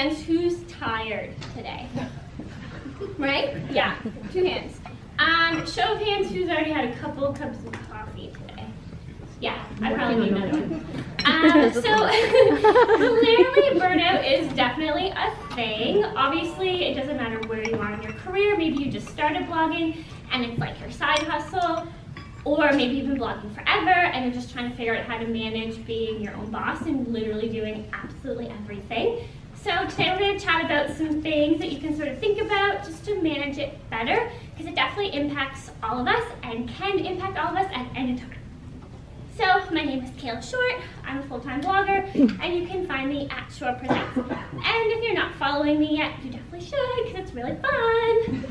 hands, who's tired today? Right? Yeah, 2 hands. Show of hands, who's already had a couple cups of coffee today? Yeah, I probably need another one. So clearly burnout is definitely a thing. Obviously, it doesn't matter where you are in your career. Maybe you just started blogging and it's like your side hustle, or maybe you've been blogging forever and you're just trying to figure out how to manage being your own boss and literally doing absolutely everything. So today we're going to chat about some things that you can sort of think about just to manage it better, because it definitely impacts all of us and can impact all of us at any time. So my name is Kayla Short, I'm a full-time blogger, and you can find me at Short Presents. And if you're not following me yet, you definitely should, because it's really fun.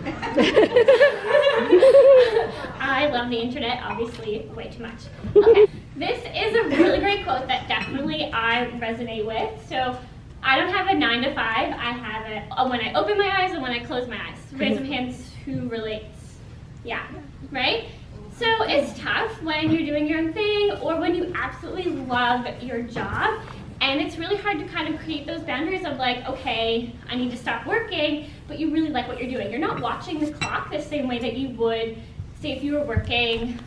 I love the internet, obviously, way too much. Okay, this is a really great quote that definitely I resonate with. So I don't have a 9 to 5, I have it when I open my eyes and when I close my eyes. Raise of hands, who relates? Yeah, right? So it's tough when you're doing your own thing or when you absolutely love your job, and it's really hard to kind of create those boundaries of like, okay, I need to stop working, but you really like what you're doing. You're not watching the clock the same way that you would, say, if you were working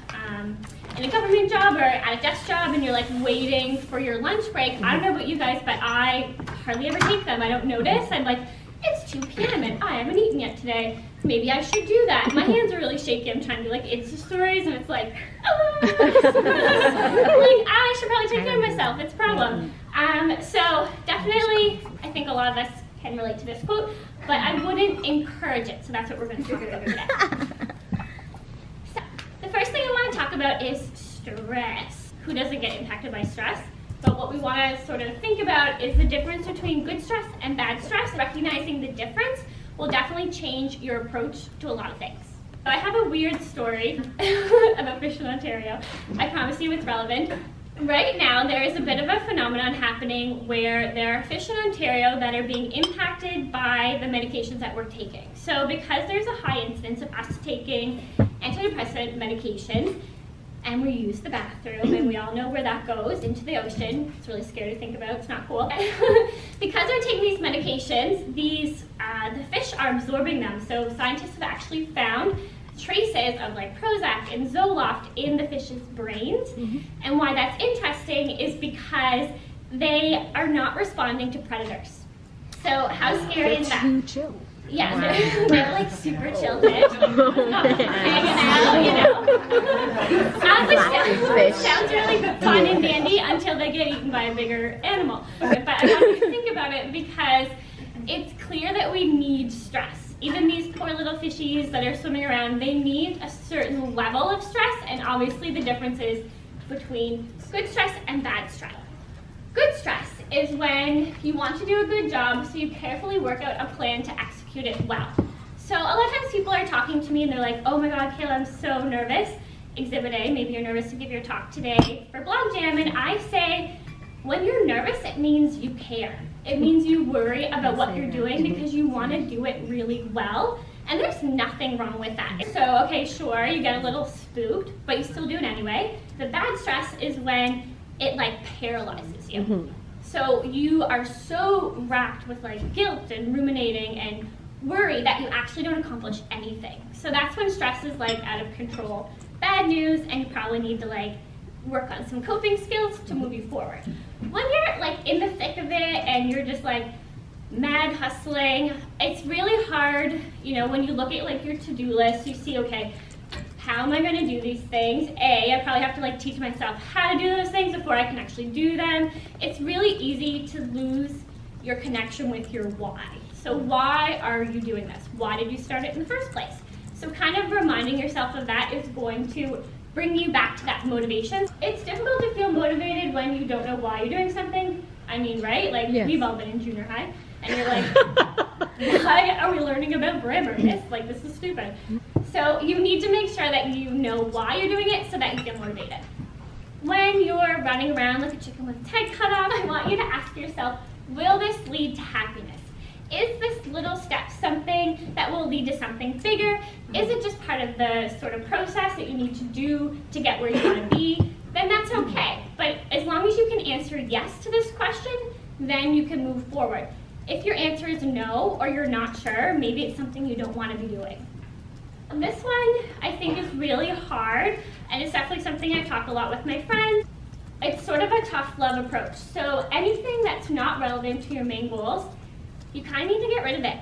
in a government job or at a desk job and you're like waiting for your lunch break. I don't know about you guys, but I hardly ever take them. I don't notice. I'm like, it's 2 p.m. and I haven't eaten yet today. Maybe I should do that. My hands are really shaky. I'm trying to do like Insta stories and it's like, like I should probably take care of myself. It's a problem. So definitely, I think a lot of us can relate to this quote, but I wouldn't encourage it. So that's what we're going to do today. So the first thing I want to talk about is stress. Who doesn't get impacted by stress? But what we want to sort of think about is the difference between good stress and bad stress. Recognizing the difference will definitely change your approach to a lot of things. So I have a weird story about fish in Ontario. I promise you it's relevant. Right now there is a bit of a phenomenon happening where there are fish in Ontario that are being impacted by the medications that we're taking. So because there's a high incidence of us taking antidepressant medications, and we use the bathroom, and we all know where that goes, into the ocean. It's really scary to think about, it's not cool. Because we're taking these medications, the fish are absorbing them. So scientists have actually found traces of like Prozac and Zoloft in the fish's brains. And why that's interesting is because they are not responding to predators. So how scary is that? Too chill. Yeah, they're like super chill fish, hanging out, you know. Which sounds really fun and dandy until they get eaten by a bigger animal. But I want you to think about it because it's clear that we need stress. Even these poor little fishies that are swimming around, they need a certain level of stress, and obviously the difference is between good stress and bad stress. Good stress is when you want to do a good job, so you carefully work out a plan to execute it well. So a lot of times people are talking to me and they're like, oh my God, Kayla, I'm so nervous. Exhibit A, maybe you're nervous to give your talk today for Blog Jam, and I say, when you're nervous, it means you care. It means you worry about what you're doing because you want to do it really well, and there's nothing wrong with that. So, okay, sure, you get a little spooked, but you still do it anyway. The bad stress is when it like paralyzes you. So you are so racked with like guilt and ruminating and worry that you actually don't accomplish anything. So that's when stress is like out of control. Bad news, and you probably need to like work on some coping skills to move you forward. When you're like in the thick of it and you're just like mad hustling, it's really hard, you know, when you look at like your to-do list, you see, okay, how am I going to do these things? I probably have to like teach myself how to do those things before I can actually do them. It's really easy to lose your connection with your why. So why are you doing this? Why did you start it in the first place? So kind of reminding yourself of that is going to bring you back to that motivation. It's difficult to feel motivated when you don't know why you're doing something. I mean, right? Like, yes. We've all been in junior high, and you're like, why are we learning about grammar? Like, this is stupid. So you need to make sure that you know why you're doing it so that you get motivated. When you're running around like a chicken with its head cut off, I want you to ask yourself, will this lead to happiness? Is this little step something that will lead to something bigger? Is it just part of the sort of process that you need to do to get where you want to be? Then that's okay. But as long as you can answer yes to this question, then you can move forward. If your answer is no, or you're not sure, maybe it's something you don't want to be doing. This one I think is really hard, and it's definitely something I talk a lot with my friends. It's sort of a tough love approach. So anything that's not relevant to your main goals, you kind of need to get rid of it.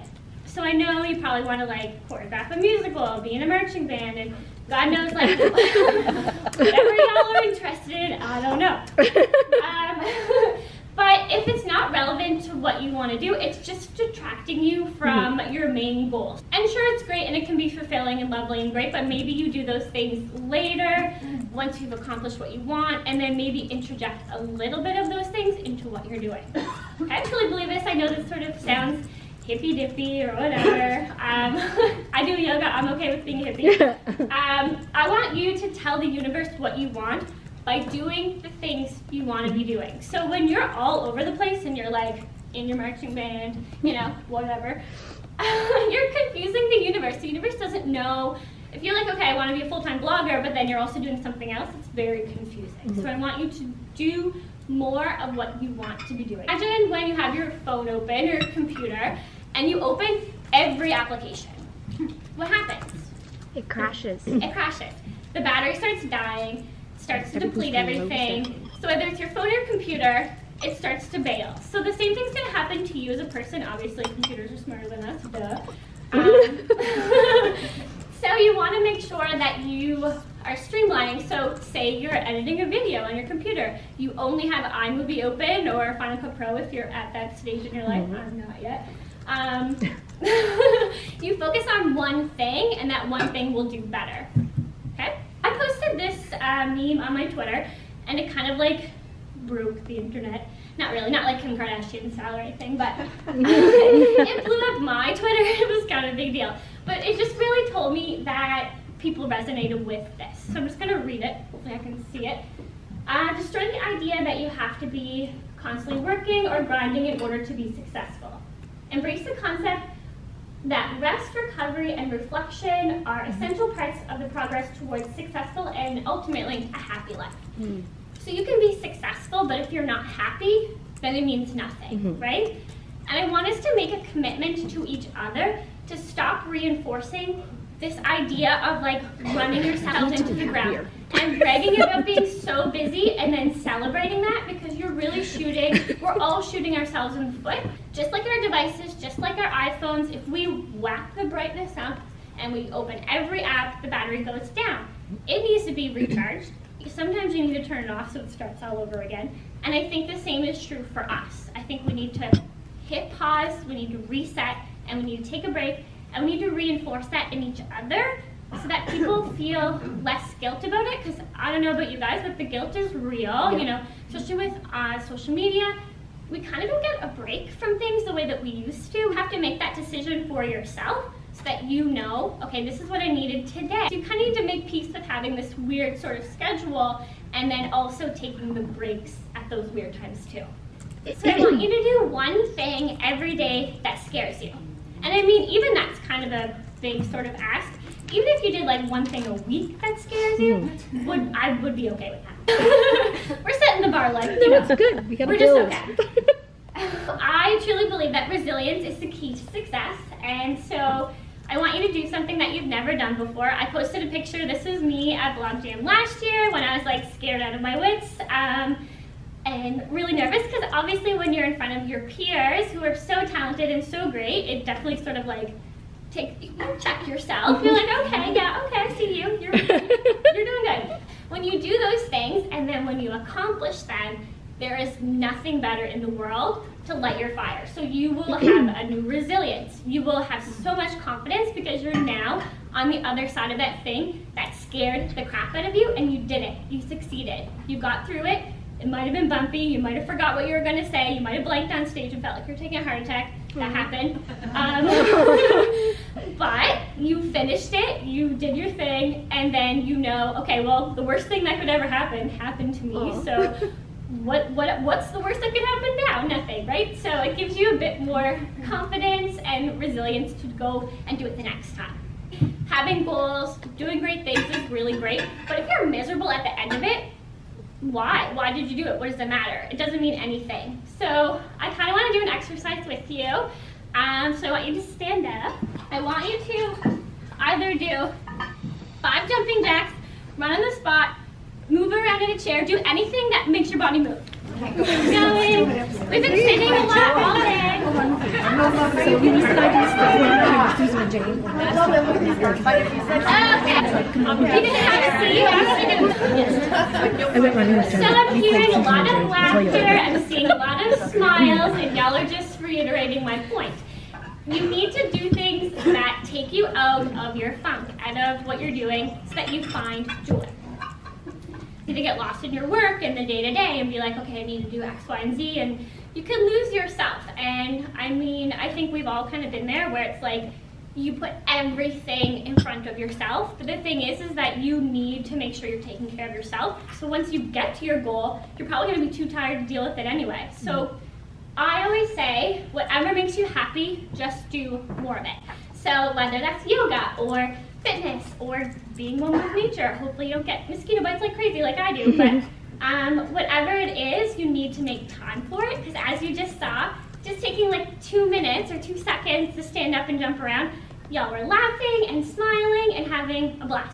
So I know you probably want to like choreograph a musical, be in a marching band, and God knows like whatever y'all are interested in, I don't know. But if it's not relevant to what you want to do, it's just detracting you from your main goals. And sure, it's great and it can be fulfilling and lovely and great, but maybe you do those things later, once you've accomplished what you want, and then maybe interject a little bit of those things into what you're doing. I truly believe this. I know this sort of sounds hippy-dippy or whatever. I do yoga. I'm okay with being a hippie. I want you to tell the universe what you want by doing the things you want to be doing. So when you're all over the place and you're like in your marching band, you know, whatever, you're confusing the universe. The universe doesn't know. If you're like, okay, I want to be a full-time blogger, but then you're also doing something else, it's very confusing. So I want you to do more of what you want to be doing. Imagine when you have your phone open or your computer and you open every application. What happens? It crashes. It crashes. The battery starts dying, starts to deplete everything. So whether it's your phone or your computer, it starts to bail. So the same thing's going to happen to you as a person. Obviously, computers are smarter than us, duh. So you want to make sure that you are streamlining. So say you're editing a video on your computer. You only have iMovie open or Final Cut Pro if you're at that stage in your life. I'm not yet. You focus on one thing, and that one thing will do better. Okay? I posted this meme on my Twitter, and it kind of like broke the internet. Not really, not like Kim Kardashian style or anything, but it blew up my Twitter. It was kind of a big deal. But it just really told me that people resonated with this. So I'm just going to read it. Hopefully I can see it. Destroy the idea that you have to be constantly working or grinding in order to be successful. Embrace the concept that rest, recovery, and reflection are essential parts of the progress towards successful and ultimately a happy life. So you can be successful, but if you're not happy, then it means nothing, right? And I want us to make a commitment to each other to stop reinforcing this idea of like running yourself into the ground and bragging about being so busy and then celebrating that, because you're really shooting, we're all shooting ourselves in the foot. Just like our devices, just like our iPhones, if we whack the brightness up and we open every app, the battery goes down. It needs to be recharged. Sometimes you need to turn it off so it starts all over again. And I think the same is true for us. I think we need to hit pause, we need to reset, and we need to take a break, and we need to reinforce that in each other so that people feel less guilt about it. Because I don't know about you guys, but the guilt is real, you know, especially with social media. We kind of don't get a break from things the way that we used to. You have to make that decision for yourself so that you know, okay, this is what I needed today. So you kind of need to make peace with having this weird sort of schedule and then also taking the breaks at those weird times too. So I want you to do one thing every day that scares you. And I mean, even that's kind of a big sort of ask. Even if you did like one thing a week that scares you, I would be okay with that. We're setting the bar like, you know, it's good. we're just okay. I truly believe that resilience is the key to success, and so I want you to do something that you've never done before. I posted a picture. This is me at Blog Jam last year when I was like scared out of my wits and really nervous, because obviously when you're in front of your peers who are so talented and so great, it definitely sort of like you check yourself. You're like, okay, yeah, okay, I see you. You're doing good. When you do those things and then when you accomplish them, there is nothing better in the world to light your fire. So you will have a new resilience. You will have so much confidence because you're now on the other side of that thing that scared the crap out of you, and you did it. You succeeded. You got through it. It might have been bumpy. You might have forgot what you were going to say. You might have blanked on stage and felt like you're taking a heart attack. That happened. But you finished it. You did your thing. And then you know, okay, well, the worst thing that could ever happen happened to me. So what's the worst that could happen now? Nothing, right? So it gives you a bit more confidence and resilience to go and do it the next time. Having goals, doing great things is really great. But if you're miserable at the end of it, why? Why did you do it? What does it matter? It doesn't mean anything. So I kind of want to do an exercise with you. So I want you to stand up. I want you to either do 5 jumping jacks, run on the spot, move around in a chair, do anything that makes your body move. Keep going. We've been sitting a lot all day. Okay. You can have a seat. So I'm hearing a lot of laughter, I'm seeing a lot of smiles, and y'all are just reiterating my point. You need to do things that take you out of your funk, out of what you're doing, so that you find joy. You need to get lost in your work and the day-to-day and be like, okay, I need to do X, Y, and Z, and you could lose yourself. And I mean, I think we've all kind of been there where it's like, you put everything in front of yourself, but the thing is that you need to make sure you're taking care of yourself. So once you get to your goal, you're probably gonna be too tired to deal with it anyway. So I always say, whatever makes you happy, just do more of it. So whether that's yoga or fitness or being one with nature, hopefully you don't get mosquito bites like crazy like I do, but whatever it is, you need to make time for it, because as you just saw, just taking like 2 minutes or 2 seconds to stand up and jump around, y'all were laughing and smiling and having a blast.